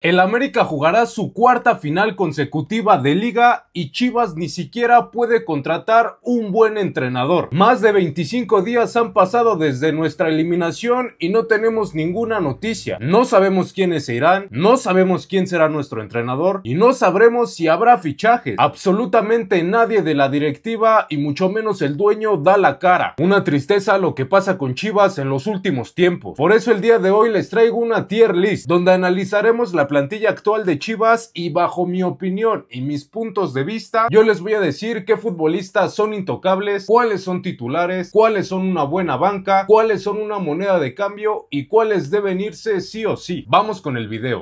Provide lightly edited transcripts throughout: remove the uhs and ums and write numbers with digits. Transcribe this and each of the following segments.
El América jugará su cuarta final consecutiva de liga y Chivas ni siquiera puede contratar un buen entrenador. Más de 25 días han pasado desde nuestra eliminación y no tenemos ninguna noticia. No sabemos quiénes se irán, no sabemos quién será nuestro entrenador y no sabremos si habrá fichajes. Absolutamente nadie de la directiva y mucho menos el dueño da la cara. Una tristeza lo que pasa con Chivas en los últimos tiempos. Por eso el día de hoy les traigo una tier list donde analizaremos la plantilla actual de Chivas y bajo mi opinión y mis puntos de vista yo les voy a decir qué futbolistas son intocables, cuáles son titulares, cuáles son una buena banca, cuáles son una moneda de cambio y cuáles deben irse sí o sí. Vamos con el video.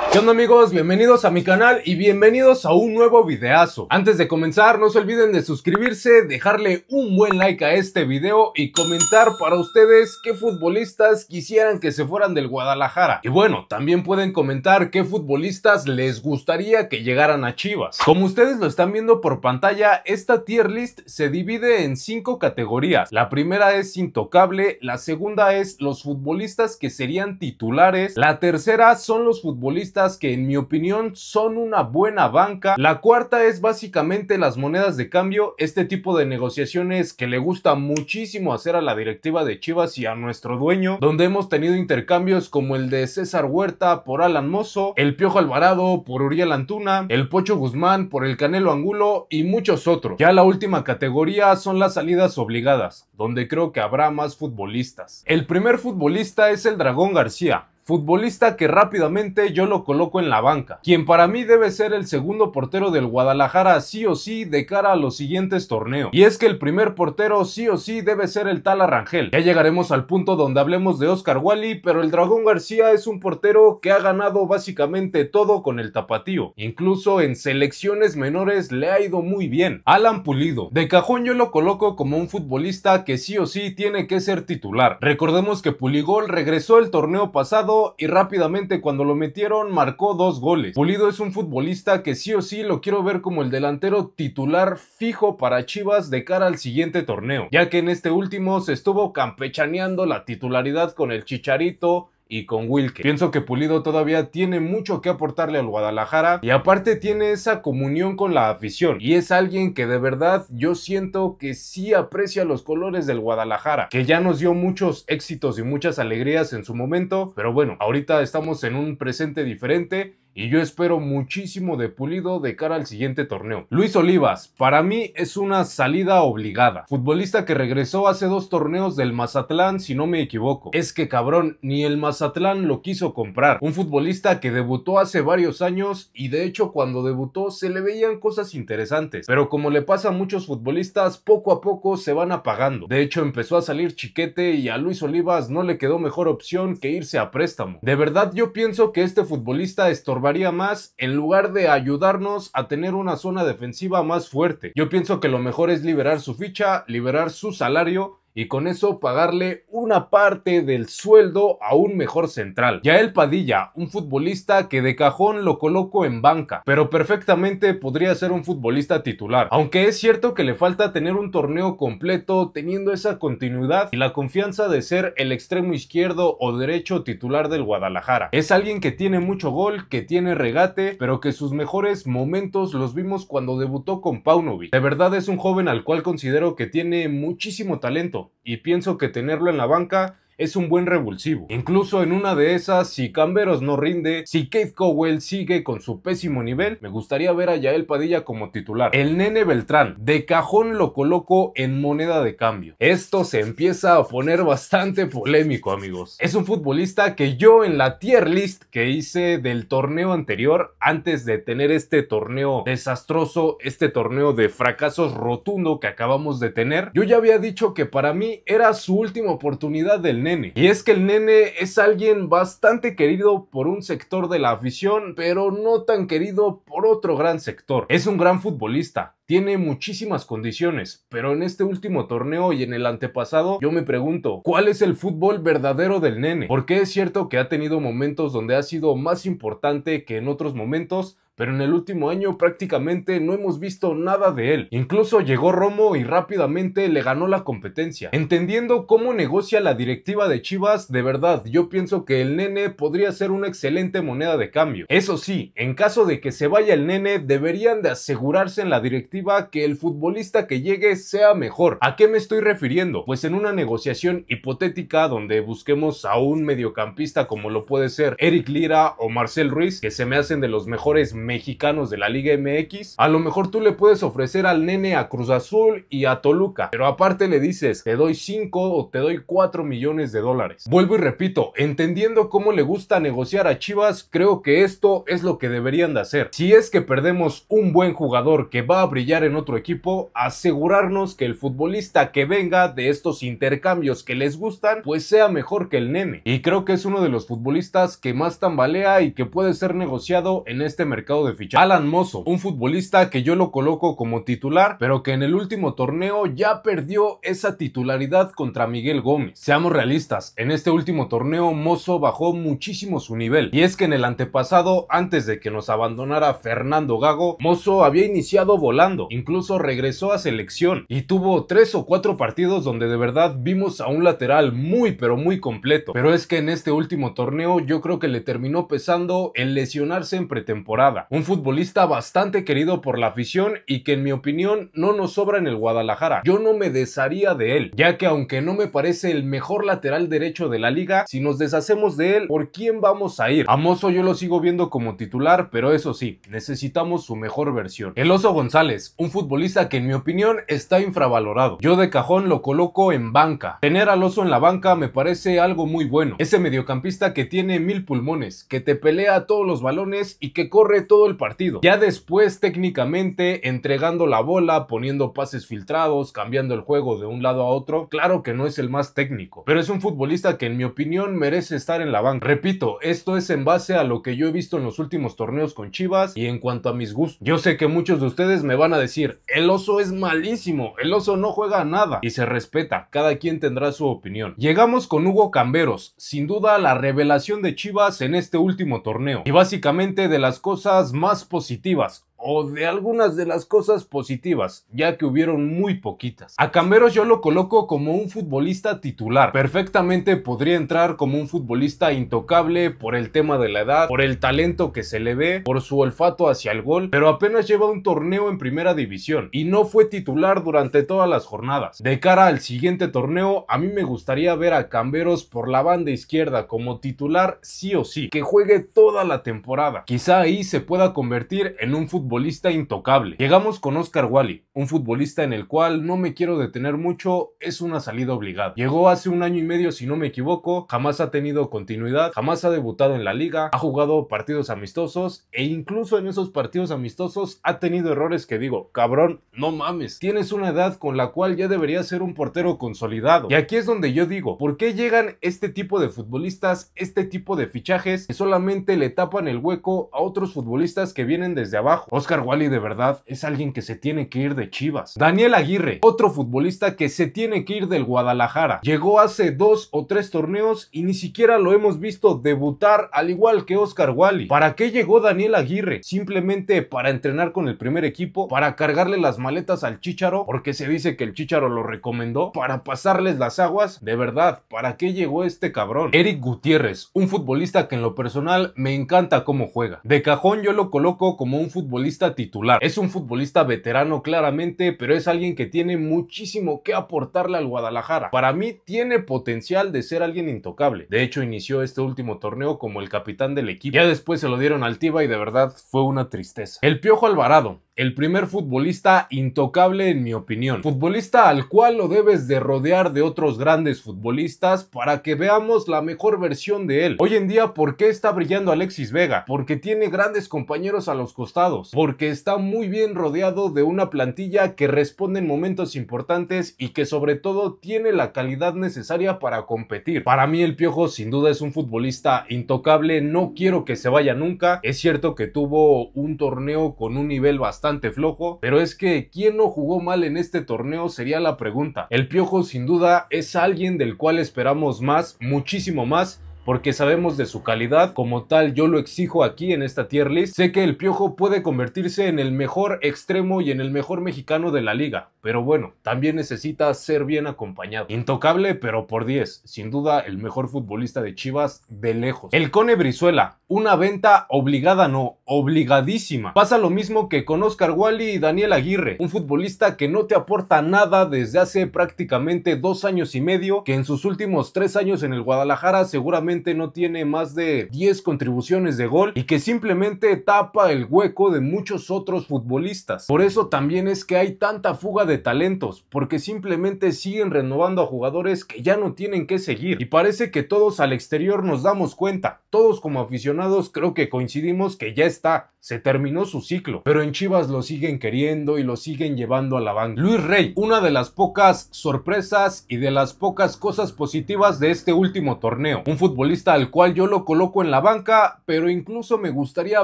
¿Qué onda amigos? Bienvenidos a mi canal y bienvenidos a un nuevo videazo. Antes de comenzar no se olviden de suscribirse, dejarle un buen like a este video y comentar para ustedes qué futbolistas quisieran que se fueran del Guadalajara. Y bueno, también pueden comentar qué futbolistas les gustaría que llegaran a Chivas. Como ustedes lo están viendo por pantalla, esta tier list se divide en 5 categorías. La primera es intocable, la segunda es los futbolistas que serían titulares, la tercera son los futbolistas que en mi opinión son una buena banca. La cuarta es básicamente las monedas de cambio, este tipo de negociaciones que le gusta muchísimo hacer a la directiva de Chivas y a nuestro dueño, donde hemos tenido intercambios como el de César Huerta por Alan Mozo, el Piojo Alvarado por Uriel Antuna, el Pocho Guzmán por el Canelo Angulo y muchos otros. Ya la última categoría son las salidas obligadas, donde creo que habrá más futbolistas. El primer futbolista es el Dragón García, futbolista que rápidamente yo lo coloco en la banca, quien para mí debe ser el segundo portero del Guadalajara sí o sí de cara a los siguientes torneos. Y es que el primer portero sí o sí debe ser el Tala Rangel. Ya llegaremos al punto donde hablemos de Oscar Wally, pero el Dragón García es un portero que ha ganado básicamente todo con el tapatío. Incluso en selecciones menores le ha ido muy bien. Alan Pulido, de cajón yo lo coloco como un futbolista que sí o sí tiene que ser titular. Recordemos que Puligol regresó el torneo pasado y rápidamente cuando lo metieron marcó 2 goles. Pulido es un futbolista que sí o sí lo quiero ver como el delantero titular fijo para Chivas de cara al siguiente torneo, ya que en este último se estuvo campechaneando la titularidad con el Chicharito y con Wilke. Pienso que Pulido todavía tiene mucho que aportarle al Guadalajara y aparte tiene esa comunión con la afición y es alguien que de verdad yo siento que sí aprecia los colores del Guadalajara, que ya nos dio muchos éxitos y muchas alegrías en su momento, pero bueno, ahorita estamos en un presente diferente y yo espero muchísimo de Pulido de cara al siguiente torneo. Luis Olivas, para mí es una salida obligada. Futbolista que regresó hace 2 torneos del Mazatlán, si no me equivoco. Es que cabrón, ni el Mazatlán lo quiso comprar. Un futbolista que debutó hace varios años y de hecho cuando debutó se le veían cosas interesantes. Pero como le pasa a muchos futbolistas, poco a poco se van apagando. De hecho empezó a salir Chiquete y a Luis Olivas no le quedó mejor opción que irse a préstamo. De verdad yo pienso que este futbolista estorbaría más en lugar de ayudarnos a tener una zona defensiva más fuerte. Yo pienso que lo mejor es liberar su ficha, liberar su salario y con eso pagarle una parte del sueldo a un mejor central. Yael Padilla, un futbolista que de cajón lo coloco en banca, pero perfectamente podría ser un futbolista titular, aunque es cierto que le falta tener un torneo completo teniendo esa continuidad y la confianza de ser el extremo izquierdo o derecho titular del Guadalajara. Es alguien que tiene mucho gol, que tiene regate, pero que sus mejores momentos los vimos cuando debutó con Paunovic. De verdad es un joven al cual considero que tiene muchísimo talento y pienso que tenerlo en la banca es un buen revulsivo. Incluso en una de esas, si Camberos no rinde, si Keith Cowell sigue con su pésimo nivel, me gustaría ver a Yael Padilla como titular. El Nene Beltrán, de cajón lo coloco en moneda de cambio. Esto se empieza a poner bastante polémico, amigos. Es un futbolista que yo en la tier list que hice del torneo anterior, antes de tener este torneo desastroso, este torneo de fracasos rotundo que acabamos de tener, yo ya había dicho que para mí era su última oportunidad del Nene. Y es que el Nene es alguien bastante querido por un sector de la afición, pero no tan querido por otro gran sector. Es un gran futbolista, tiene muchísimas condiciones, pero en este último torneo y en el antepasado yo me pregunto, ¿cuál es el fútbol verdadero del Nene? Porque es cierto que ha tenido momentos donde ha sido más importante que en otros momentos, pero en el último año prácticamente no hemos visto nada de él. Incluso llegó Romo y rápidamente le ganó la competencia. Entendiendo cómo negocia la directiva de Chivas, de verdad, yo pienso que el Nene podría ser una excelente moneda de cambio. Eso sí, en caso de que se vaya el Nene, deberían de asegurarse en la directiva que el futbolista que llegue sea mejor. ¿A qué me estoy refiriendo? Pues en una negociación hipotética donde busquemos a un mediocampista como lo puede ser Eric Lira o Marcel Ruiz, que se me hacen de los mejores mexicanos de la Liga MX, a lo mejor tú le puedes ofrecer al Nene a Cruz Azul y a Toluca, pero aparte le dices, te doy 5 o te doy 4 millones de dólares. Vuelvo y repito, entendiendo cómo le gusta negociar a Chivas, creo que esto es lo que deberían de hacer. Si es que perdemos un buen jugador que va a brillar en otro equipo, asegurarnos que el futbolista que venga de estos intercambios que les gustan, pues sea mejor que el Nene. Y creo que es uno de los futbolistas que más tambalea y que puede ser negociado en este mercado de fichajes. Alan Mozo, un futbolista que yo lo coloco como titular, pero que en el último torneo ya perdió esa titularidad contra Miguel Gómez. Seamos realistas, en este último torneo Mozo bajó muchísimo su nivel, y es que en el antepasado, antes de que nos abandonara Fernando Gago, Mozo había iniciado volando, incluso regresó a selección y tuvo 3 o 4 partidos donde de verdad vimos a un lateral muy pero muy completo. Pero es que en este último torneo yo creo que le terminó pesando el lesionarse en pretemporada. Un futbolista bastante querido por la afición y que en mi opinión no nos sobra en el Guadalajara. Yo no me desharía de él, ya que aunque no me parece el mejor lateral derecho de la liga, si nos deshacemos de él, ¿por quién vamos a ir? A Mozo yo lo sigo viendo como titular, pero eso sí, necesitamos su mejor versión. El Oso González, un futbolista que en mi opinión está infravalorado. Yo de cajón lo coloco en banca. Tener al Oso en la banca me parece algo muy bueno. Ese mediocampista que tiene 1000 pulmones, que te pelea todos los balones y que corre todo el partido. Ya después técnicamente entregando la bola, poniendo pases filtrados, cambiando el juego de un lado a otro, claro que no es el más técnico, pero es un futbolista que en mi opinión merece estar en la banca. Repito, esto es en base a lo que yo he visto en los últimos torneos con Chivas y en cuanto a mis gustos. Yo sé que muchos de ustedes me van a decir, el Oso es malísimo, el Oso no juega a nada, y se respeta, cada quien tendrá su opinión. Llegamos con Hugo Camberos, sin duda la revelación de Chivas en este último torneo, y básicamente de las cosas más positivas, o de algunas de las cosas positivas, ya que hubieron muy poquitas. A Camberos yo lo coloco como un futbolista titular. Perfectamente podría entrar como un futbolista intocable por el tema de la edad, por el talento que se le ve, por su olfato hacia el gol, pero apenas lleva un torneo en primera división y no fue titular durante todas las jornadas. De cara al siguiente torneo, a mí me gustaría ver a Camberos por la banda izquierda como titular sí o sí, que juegue toda la temporada. Quizá ahí se pueda convertir en un futbolista intocable. Llegamos con Oscar Wally, un futbolista en el cual no me quiero detener mucho, es una salida obligada. Llegó hace 1 año y medio si no me equivoco, jamás ha tenido continuidad, jamás ha debutado en la liga, ha jugado partidos amistosos e incluso en esos partidos amistosos ha tenido errores que digo, cabrón, no mames, tienes una edad con la cual ya deberías ser un portero consolidado. Y aquí es donde yo digo, ¿por qué llegan este tipo de futbolistas, este tipo de fichajes que solamente le tapan el hueco a otros futbolistas que vienen desde abajo? Oscar Wally de verdad es alguien que se tiene que ir de Chivas. Daniel Aguirre, otro futbolista que se tiene que ir del Guadalajara. Llegó hace 2 o 3 torneos y ni siquiera lo hemos visto debutar al igual que Oscar Wally. ¿Para qué llegó Daniel Aguirre? ¿Simplemente para entrenar con el primer equipo? ¿Para cargarle las maletas al Chícharo? Porque se dice que el Chícharo lo recomendó. ¿Para pasarles las aguas? De verdad, ¿para qué llegó este cabrón? Eric Gutiérrez, un futbolista que en lo personal me encanta cómo juega. De cajón yo lo coloco como un futbolista titular. Es un futbolista veterano claramente, pero es alguien que tiene muchísimo que aportarle al Guadalajara. Para mí tiene potencial de ser alguien intocable. De hecho, inició este último torneo como el capitán del equipo. Ya después se lo dieron al Tiva y de verdad fue una tristeza. El Piojo Alvarado, el primer futbolista intocable en mi opinión. Futbolista al cual lo debes de rodear de otros grandes futbolistas para que veamos la mejor versión de él. Hoy en día, ¿por qué está brillando Alexis Vega? Porque tiene grandes compañeros a los costados. Porque está muy bien rodeado de una plantilla que responde en momentos importantes y que sobre todo tiene la calidad necesaria para competir. Para mí el Piojo sin duda es un futbolista intocable. No quiero que se vaya nunca. Es cierto que tuvo un torneo con un nivel bastante flojo, pero es que ¿quién no jugó mal en este torneo? Sería la pregunta. El Piojo sin duda es alguien del cual esperamos más, muchísimo más, porque sabemos de su calidad. Como tal, yo lo exijo aquí en esta tier list. Sé que el Piojo puede convertirse en el mejor extremo y en el mejor mexicano de la liga, pero bueno, también necesita ser bien acompañado. Intocable, pero por 10, sin duda el mejor futbolista de Chivas de lejos. El Cone Brizuela, una venta obligada, no, obligadísima. Pasa lo mismo que con Oscar Wally y Daniel Aguirre, un futbolista que no te aporta nada desde hace prácticamente 2 años y medio, que en sus últimos 3 años en el Guadalajara seguramente no tiene más de 10 contribuciones de gol y que simplemente tapa el hueco de muchos otros futbolistas. Por eso también es que hay tanta fuga de talentos, porque simplemente siguen renovando a jugadores que ya no tienen que seguir. Y parece que todos al exterior nos damos cuenta, todos como aficionados creo que coincidimos que ya está, se terminó su ciclo, pero en Chivas lo siguen queriendo y lo siguen llevando a la banca. Luis Rey, una de las pocas sorpresas y de las pocas cosas positivas de este último torneo, un futbolista al cual yo lo coloco en la banca, pero incluso me gustaría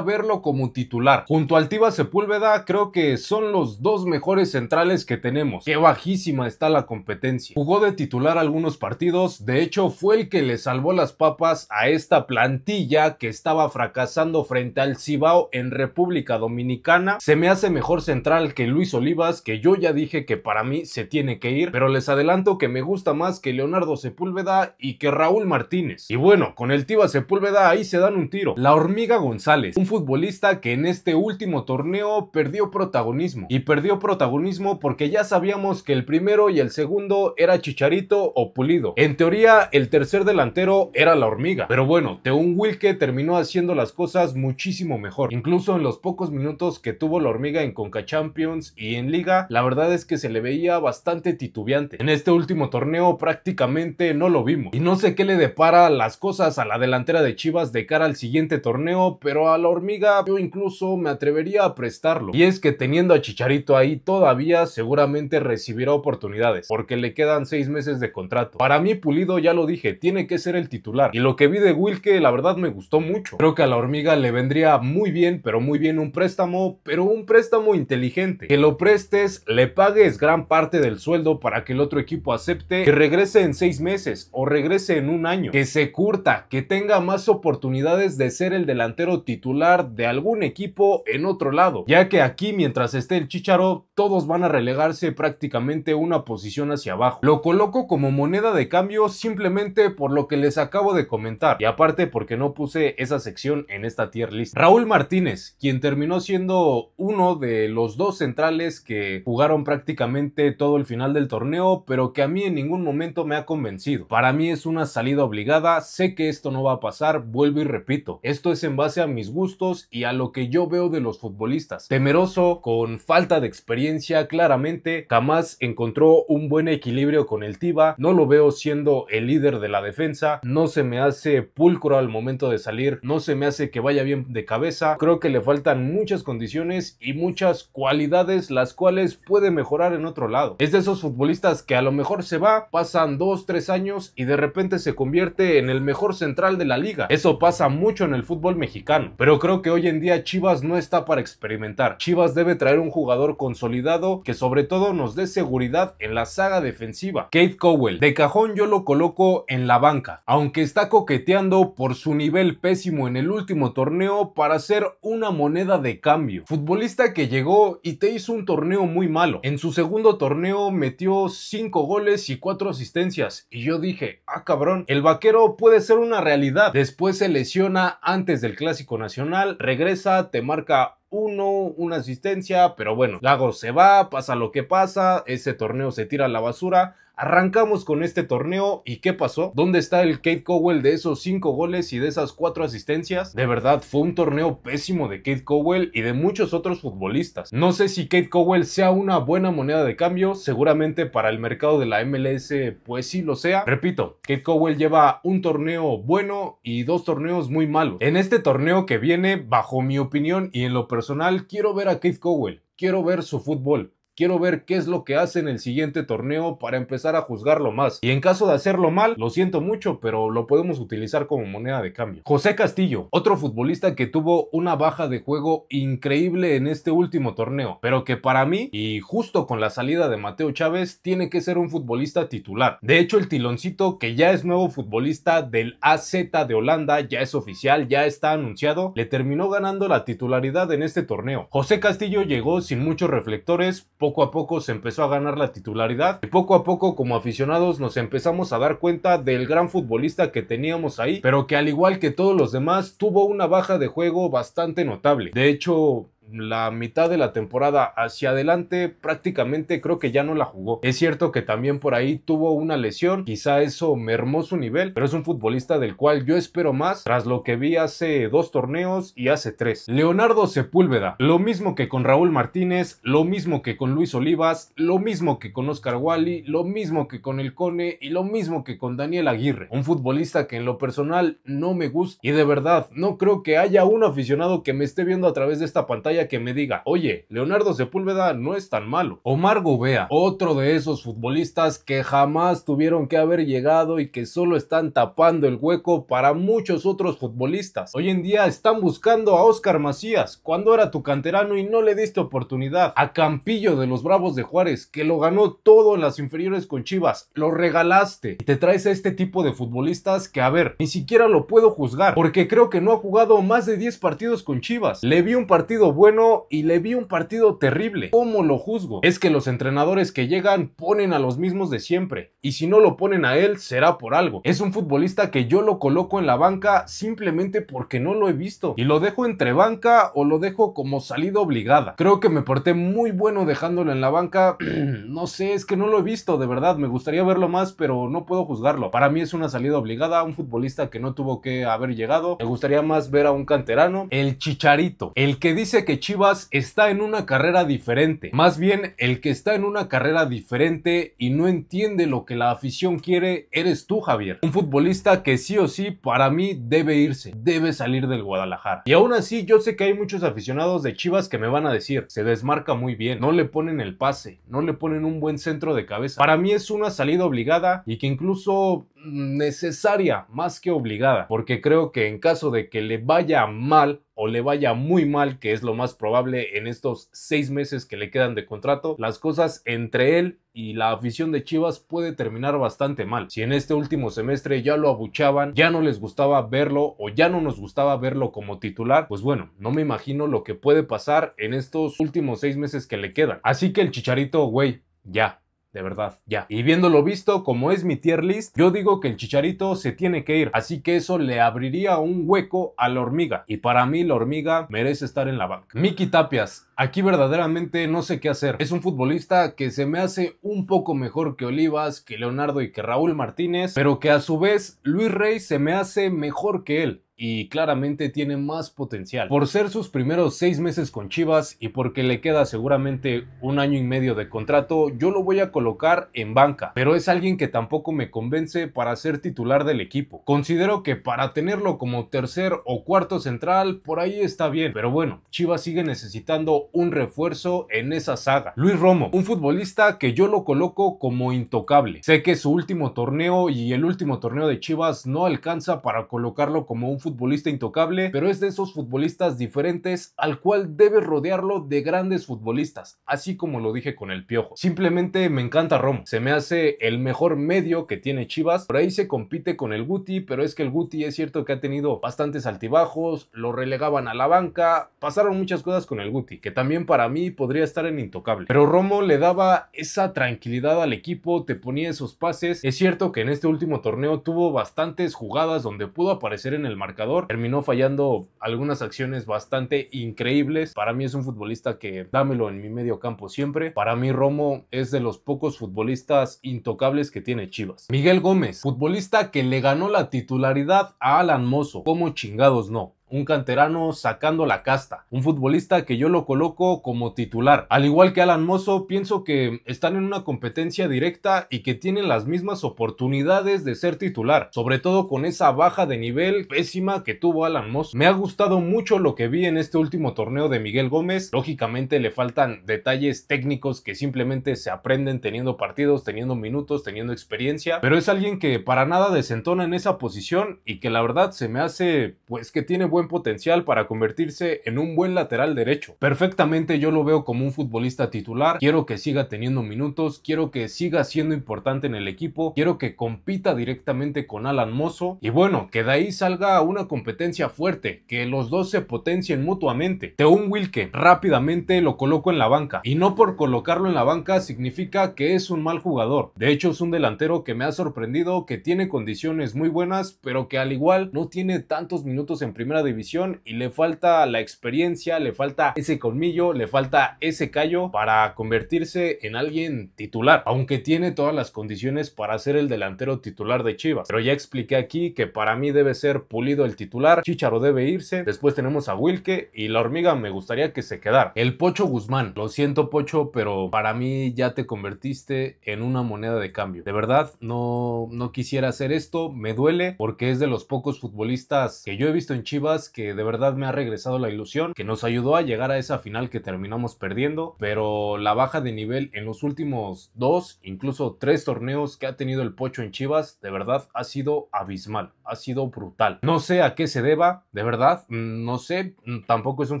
verlo como titular. Junto al Tiva Sepúlveda creo que son los dos mejores centrales que tenemos. Qué bajísima está la competencia. Jugó de titular algunos partidos, de hecho fue el que le salvó las papas a esta plantilla que estaba fracasando frente al Cibao en República Dominicana. Se me hace mejor central que Luis Olivas, que yo ya dije que para mí se tiene que ir, pero les adelanto que me gusta más que Leonardo Sepúlveda y que Raúl Martínez. Y bueno, con el Tiva Sepúlveda ahí se dan un tiro. La Hormiga González, un futbolista que en este último torneo perdió protagonismo, y perdió protagonismo porque ya sabíamos que el primero y el segundo era Chicharito o Pulido. En teoría el tercer delantero era la Hormiga, pero bueno, Teun Wilke terminó haciendo las cosas muchísimo mejor. Incluso en los pocos minutos que tuvo la Hormiga en Conca Champions y en Liga, la verdad es que se le veía bastante titubeante. En este último torneo prácticamente no lo vimos, y no sé qué le depara las cosas a la delantera de Chivas de cara al siguiente torneo, pero a la Hormiga yo incluso me atrevería a prestarlo. Y es que teniendo a Chicharito ahí todavía seguramente recibirá oportunidades, porque le quedan 6 meses de contrato. Para mí Pulido, ya lo dije, tiene que ser el titular, y lo que vi de Wilke la verdad me gustó mucho. Creo que a la Hormiga le vendría muy bien, pero muy bien un préstamo, pero un préstamo inteligente, que lo prestes, le pagues gran parte del sueldo para que el otro equipo acepte, que regrese en 6 meses o regrese en 1 año, que se curta, que tenga más oportunidades de ser el delantero titular de algún equipo en otro lado, ya que aquí mientras esté el Chicharo todos van a relegarse prácticamente una posición hacia abajo. Lo coloco como moneda de cambio simplemente por lo que les acabo de comentar, y aparte porque no puse esa sección en esta tier list. Raúl Martínez, quien terminó siendo uno de los 2 centrales que jugaron prácticamente todo el final del torneo, pero que a mí en ningún momento me ha convencido. Para mí es una salida obligada, sé que esto no va a pasar, vuelvo y repito, esto es en base a mis gustos y a lo que yo veo de los futbolistas. Temeroso, con falta de experiencia, claramente, jamás encontró un buen equilibrio con el Tiva, no lo veo siendo el líder de la defensa, no se me hace pulcro al momento de salir, no se me hace que vaya bien de cabeza, creo que le faltan muchas condiciones y muchas cualidades las cuales puede mejorar en otro lado. Es de esos futbolistas que a lo mejor se va, pasan 2-3 años y de repente se convierte en el mejor central de la liga. Eso pasa mucho en el fútbol mexicano, pero creo que hoy en día Chivas no está para experimentar. Chivas debe traer un jugador consolidado que sobre todo nos dé seguridad en la saga defensiva. Keith Cowell, de cajón yo lo coloco en la banca, aunque está coqueteando por su nivel pésimo en el último torneo para ser una moneda de cambio. Futbolista que llegó y te hizo un torneo muy malo. En su segundo torneo metió 5 goles y 4 asistencias y yo dije, ah cabrón, el vaquero puede ser una realidad. Después se lesiona antes del Clásico Nacional, regresa, te marca una asistencia, pero bueno, Gago se va, pasa lo que pasa, ese torneo se tira a la basura. Arrancamos con este torneo y ¿qué pasó? ¿Dónde está el Keith Cowell de esos 5 goles y de esas 4 asistencias? De verdad, fue un torneo pésimo de Keith Cowell y de muchos otros futbolistas. No sé si Keith Cowell sea una buena moneda de cambio, seguramente para el mercado de la MLS pues sí lo sea. Repito, Keith Cowell lleva un torneo bueno y 2 torneos muy malos. En este torneo que viene, bajo mi opinión y en lo personal, quiero ver a Keith Cowell, quiero ver su fútbol. quiero ver qué es lo que hace en el siguiente torneo para empezar a juzgarlo más. Y en caso de hacerlo mal, lo siento mucho, pero lo podemos utilizar como moneda de cambio. José Castillo, otro futbolista que tuvo una baja de juego increíble en este último torneo, pero que para mí, y justo con la salida de Mateo Chávez, tiene que ser un futbolista titular. De hecho, el Tiloncito, que ya es nuevo futbolista del AZ de Holanda, ya es oficial, ya está anunciado, le terminó ganando la titularidad en este torneo. José Castillo llegó sin muchos reflectores, poco a poco se empezó a ganar la titularidad y poco a poco como aficionados nos empezamos a dar cuenta del gran futbolista que teníamos ahí, pero que al igual que todos los demás tuvo una baja de juego bastante notable. De hecho, la mitad de la temporada hacia adelante prácticamente creo que ya no la jugó. Es cierto que también por ahí tuvo una lesión, quizá eso mermó su nivel, pero es un futbolista del cual yo espero más tras lo que vi hace 2 torneos y hace 3. Leonardo Sepúlveda, lo mismo que con Raúl Martínez, lo mismo que con Luis Olivas, lo mismo que con Oscar Wally, lo mismo que con el Cone y lo mismo que con Daniel Aguirre. Un futbolista que en lo personal no me gusta y de verdad no creo que haya un aficionado que me esté viendo a través de esta pantalla que me diga, oye, Leonardo Sepúlveda no es tan malo. Omar Gobea, otro de esos futbolistas que jamás tuvieron que haber llegado y que solo están tapando el hueco para muchos otros futbolistas. Hoy en día están buscando a Oscar Macías, cuando era tu canterano y no le diste oportunidad. A Campillo de los Bravos de Juárez, que lo ganó todo en las inferiores con Chivas, lo regalaste. Y te traes a este tipo de futbolistas que, a ver, ni siquiera lo puedo juzgar, porque creo que no ha jugado más de 10 partidos con Chivas. Le vi un partido bueno y le vi un partido terrible. ¿Cómo lo juzgo? Es que los entrenadores que llegan ponen a los mismos de siempre, y si no lo ponen a él será por algo. Es un futbolista que yo lo coloco en la banca simplemente porque no lo he visto, y lo dejo entre banca o lo dejo como salida obligada. Creo que me porté muy bueno dejándolo en la banca. No sé, es que no lo he visto, de verdad, me gustaría verlo más, pero no puedo juzgarlo. Para mí es una salida obligada, un futbolista que no tuvo que haber llegado. Me gustaría más ver a un canterano. El Chicharito, el que dice que Chivas está en una carrera diferente, más bien el que está en una carrera diferente y no entiende lo que la afición quiere, eres tú, Javier. Un futbolista que sí o sí para mí debe irse, debe salir del Guadalajara. Y aún así yo sé que hay muchos aficionados de Chivas que me van a decir, se desmarca muy bien, no le ponen el pase, no le ponen un buen centro de cabeza. Para mí es una salida obligada y que incluso necesaria más que obligada, porque creo que en caso de que le vaya mal o le vaya muy mal, que es lo más probable en estos 6 meses que le quedan de contrato, las cosas entre él y la afición de Chivas puede terminar bastante mal. Si en este último semestre ya lo abuchaban, ya no les gustaba verlo o ya no nos gustaba verlo como titular, pues bueno, no me imagino lo que puede pasar en estos últimos 6 meses que le quedan. Así que el Chicharito, güey, ya. De verdad, ya. Y viéndolo visto, como es mi tier list, yo digo que el Chicharito se tiene que ir. Así que eso le abriría un hueco a la Hormiga. Y para mí la Hormiga merece estar en la banca. Miki Tapias. Aquí verdaderamente no sé qué hacer. Es un futbolista que se me hace un poco mejor que Olivas, que Leonardo y que Raúl Martínez, pero que a su vez Luis Rey se me hace mejor que él. Y claramente tiene más potencial. Por ser sus primeros 6 meses con Chivas y porque le queda seguramente 1 año y medio de contrato, yo lo voy a colocar en banca, pero es alguien que tampoco me convence para ser titular del equipo. Considero que para tenerlo como tercer o cuarto central, por ahí está bien, pero bueno, Chivas sigue necesitando un refuerzo en esa saga. Luis Romo, un futbolista que yo lo coloco como intocable. Sé que su último torneo y el último torneo de Chivas no alcanza para colocarlo como un futbolista intocable, pero es de esos futbolistas diferentes al cual debes rodearlo de grandes futbolistas, así como lo dije con el Piojo. Simplemente me encanta Romo, se me hace el mejor medio que tiene Chivas. Por ahí se compite con el Guti, pero es que el Guti es cierto que ha tenido bastantes altibajos, lo relegaban a la banca, pasaron muchas cosas con el Guti, que también para mí podría estar en intocable, pero Romo le daba esa tranquilidad al equipo, te ponía esos pases. Es cierto que en este último torneo tuvo bastantes jugadas donde pudo aparecer en el marcador, terminó fallando algunas acciones bastante increíbles. Para mí es un futbolista que dámelo en mi medio campo siempre. Para mí Romo es de los pocos futbolistas intocables que tiene Chivas. Miguel Gómez, futbolista que le ganó la titularidad a Alan Mozo. ¿Cómo chingados no? un canterano sacando la casta, un futbolista que yo lo coloco como titular. Al igual que Alan Mozo, pienso que están en una competencia directa y que tienen las mismas oportunidades de ser titular, sobre todo con esa baja de nivel pésima que tuvo Alan Mozo. Me ha gustado mucho lo que vi en este último torneo de Miguel Gómez. Lógicamente le faltan detalles técnicos que simplemente se aprenden teniendo partidos, teniendo minutos, teniendo experiencia, pero es alguien que para nada desentona en esa posición y que la verdad se me hace pues que tiene buen potencial para convertirse en un buen lateral derecho. Perfectamente yo lo veo como un futbolista titular. Quiero que siga teniendo minutos, quiero que siga siendo importante en el equipo, quiero que compita directamente con Alan Mozo y bueno, que de ahí salga una competencia fuerte, que los dos se potencien mutuamente. Teun Wilke rápidamente lo coloco en la banca y no por colocarlo en la banca significa que es un mal jugador. De hecho es un delantero que me ha sorprendido, que tiene condiciones muy buenas, pero que al igual no tiene tantos minutos en primera división y le falta la experiencia, le falta ese colmillo, le falta ese callo para convertirse en alguien titular, aunque tiene todas las condiciones para ser el delantero titular de Chivas. Pero ya expliqué aquí que para mí debe ser Pulido el titular, Chicharo debe irse, después tenemos a Wilke y la Hormiga me gustaría que se quedara. El Pocho Guzmán, lo siento Pocho, pero para mí ya te convertiste en una moneda de cambio. De verdad, no quisiera hacer esto, me duele porque es de los pocos futbolistas que yo he visto en Chivas que de verdad me ha regresado la ilusión, que nos ayudó a llegar a esa final que terminamos perdiendo, pero la baja de nivel en los últimos 2, incluso 3 torneos que ha tenido el Pocho en Chivas, de verdad ha sido abismal, ha sido brutal. No sé a qué se deba, de verdad, no sé, tampoco es un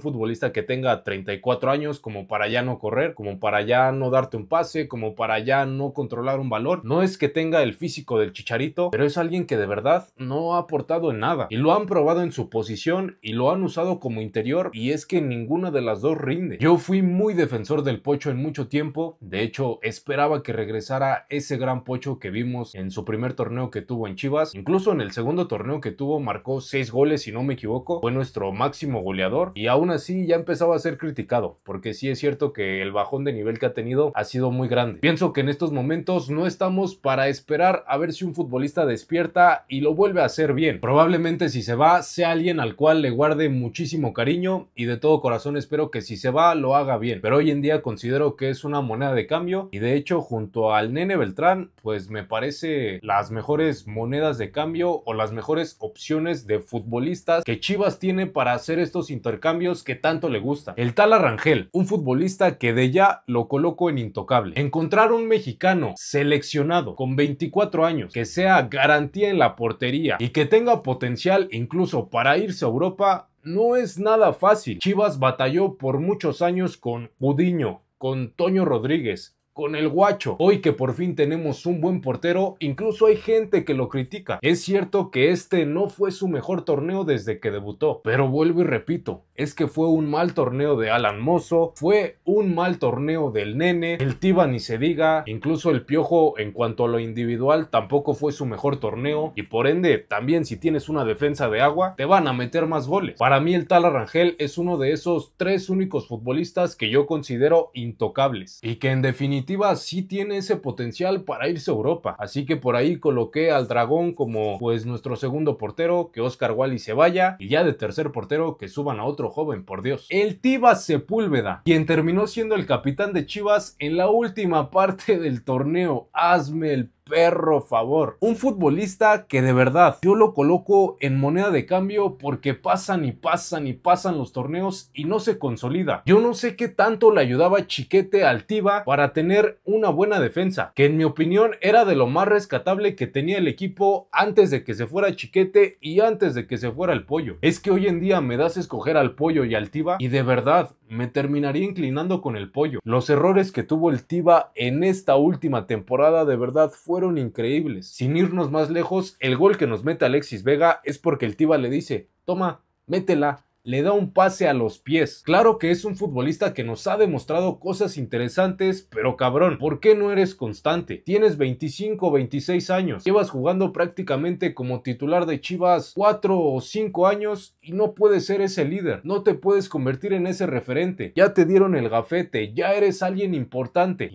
futbolista que tenga 34 años como para ya no correr, como para ya no darte un pase, como para ya no controlar un balón. No es que tenga el físico del Chicharito, pero es alguien que de verdad no ha aportado en nada y lo han probado en su posición y lo han usado como interior y es que ninguna de las dos rinde. Yo fui muy defensor del Pocho en mucho tiempo, de hecho esperaba que regresara ese gran Pocho que vimos en su primer torneo que tuvo en Chivas, incluso en el segundo torneo que tuvo marcó 6 goles si no me equivoco, fue nuestro máximo goleador y aún así ya empezaba a ser criticado, porque sí es cierto que el bajón de nivel que ha tenido ha sido muy grande. Pienso que en estos momentos no estamos para esperar a ver si un futbolista despierta y lo vuelve a hacer bien. Probablemente si se va sea alguien al cual le guarde muchísimo cariño y de todo corazón espero que si se va lo haga bien, pero hoy en día considero que es una moneda de cambio y de hecho junto al Nene Beltrán pues me parece las mejores monedas de cambio o las mejores opciones de futbolistas que Chivas tiene para hacer estos intercambios que tanto le gusta. El Tala Rangel, un futbolista que de ya lo coloco en intocable. Encontrar un mexicano seleccionado con 24 años que sea garantía en la portería y que tenga potencial incluso para irse a Europa no es nada fácil. Chivas batalló por muchos años con Gudiño, con Toño Rodríguez, con el Guacho. Hoy que por fin tenemos un buen portero, incluso hay gente que lo critica. Es cierto que este no fue su mejor torneo desde que debutó, pero vuelvo y repito, es que fue un mal torneo de Alan Mozo, fue un mal torneo del Nene, el Tiva ni se diga, incluso el Piojo en cuanto a lo individual tampoco fue su mejor torneo y por ende también si tienes una defensa de agua te van a meter más goles. Para mí el Tala Rangel es uno de esos 3 únicos futbolistas que yo considero intocables y que en definitiva sí tiene ese potencial para irse a Europa, así que por ahí coloqué al Dragón como pues nuestro segundo portero, que Oscar Wally se vaya y ya de tercer portero que suban a otro joven, por Dios. El Tiva Sepúlveda, quien terminó siendo el capitán de Chivas en la última parte del torneo. Hazme el perro favor. Un futbolista que de verdad yo lo coloco en moneda de cambio porque pasan y pasan y pasan los torneos y no se consolida. Yo no sé qué tanto le ayudaba Chiquete al Tiva para tener una buena defensa, que en mi opinión era de lo más rescatable que tenía el equipo antes de que se fuera Chiquete y antes de que se fuera el Pollo. Es que hoy en día me das a escoger al Pollo y al Tiva y de verdad me terminaría inclinando con el Pollo. Los errores que tuvo el Tiva en esta última temporada de verdad fueron increíbles. Sin irnos más lejos, el gol que nos mete Alexis Vega es porque el Tiva le dice, toma, métela. le da un pase a los pies. Claro que es un futbolista que nos ha demostrado cosas interesantes, pero cabrón, ¿por qué no eres constante? Tienes 25 o 26 años, llevas jugando prácticamente como titular de Chivas 4 o 5 años y no puedes ser ese líder, no te puedes convertir en ese referente. Ya te dieron el gafete, ya eres alguien importante,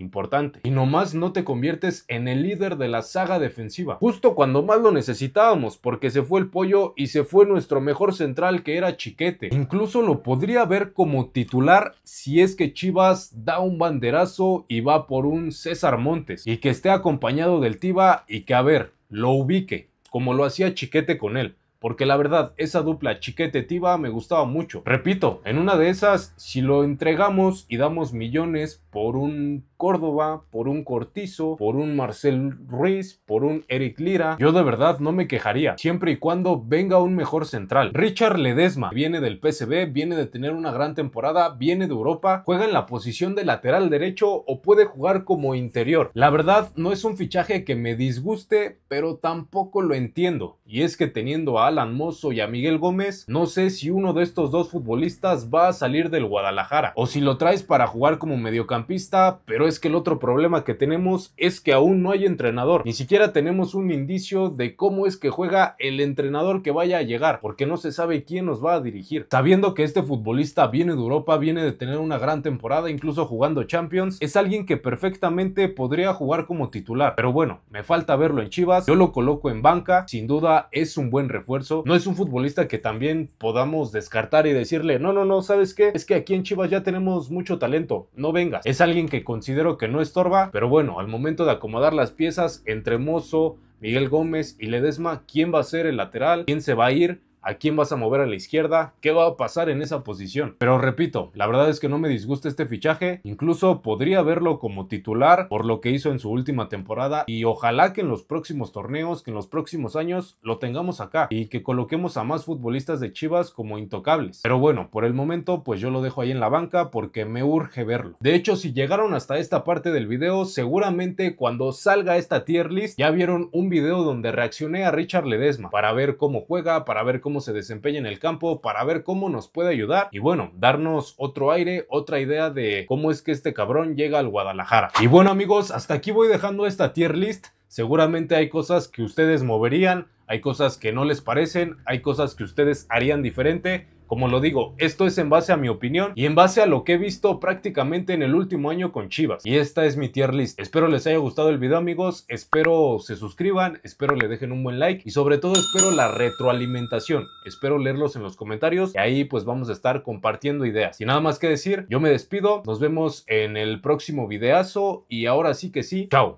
y nomás no te conviertes en el líder de la saga defensiva. Justo cuando más lo necesitábamos, porque se fue el Pollo y se fue nuestro mejor central, que era Chiquete. Incluso lo podría ver como titular si es que Chivas da un banderazo y va por un César Montes, y que esté acompañado del Tiva y que, a ver, lo ubique, como lo hacía Chiquete con él. Porque la verdad, esa dupla Chiquete-Tiva me gustaba mucho. Repito, en una de esas, si lo entregamos y damos millones por un Córdoba, por un Cortizo, por un Marcel Ruiz, por un Eric Lira, yo de verdad no me quejaría, siempre y cuando venga un mejor central. Richard Ledesma viene del PSV, viene de tener una gran temporada, viene de Europa, juega en la posición de lateral derecho o puede jugar como interior. La verdad, no es un fichaje que me disguste, pero tampoco lo entiendo. Y es que teniendo a Alan Mozo y a Miguel Gómez, no sé si uno de estos dos futbolistas va a salir del Guadalajara, o si lo traes para jugar como mediocampista, pero es que el otro problema que tenemos es que aún no hay entrenador, ni siquiera tenemos un indicio de cómo es que juega el entrenador que vaya a llegar, porque no se sabe quién nos va a dirigir. Sabiendo que este futbolista viene de Europa, viene de tener una gran temporada, incluso jugando Champions, es alguien que perfectamente podría jugar como titular, pero bueno, me falta verlo en Chivas, yo lo coloco en banca, sin duda es un buen refuerzo, no es un futbolista que también podamos descartar y decirle, no, ¿sabes qué? Es que aquí en Chivas ya tenemos mucho talento, no vengas. Es alguien que considero que no estorba, pero bueno, al momento de acomodar las piezas entre Mozo, Miguel Gómez y Ledesma, ¿quién va a ser el lateral? ¿Quién se va a ir? ¿A quién vas a mover a la izquierda? ¿Qué va a pasar en esa posición? Pero repito, la verdad es que no me disgusta este fichaje, incluso podría verlo como titular por lo que hizo en su última temporada y ojalá que en los próximos torneos, que en los próximos años lo tengamos acá y que coloquemos a más futbolistas de Chivas como intocables. Pero bueno, por el momento pues yo lo dejo ahí en la banca porque me urge verlo. De hecho, si llegaron hasta esta parte del video, seguramente cuando salga esta tier list ya vieron un video donde reaccioné a Richard Ledesma para ver cómo juega, para ver cómo se desempeña en el campo, para ver cómo nos puede ayudar y bueno, darnos otro aire, otra idea de cómo es que este cabrón llega al Guadalajara. Y bueno amigos, hasta aquí voy dejando esta tier list. Seguramente hay cosas que ustedes moverían, hay cosas que no les parecen, hay cosas que ustedes harían diferente. Como lo digo, esto es en base a mi opinión y en base a lo que he visto prácticamente en el último año con Chivas. Y esta es mi tier list. Espero les haya gustado el video amigos, espero se suscriban, espero le dejen un buen like y sobre todo espero la retroalimentación. Espero leerlos en los comentarios y ahí pues vamos a estar compartiendo ideas. Sin nada más que decir, yo me despido, nos vemos en el próximo videazo y ahora sí que sí, chao.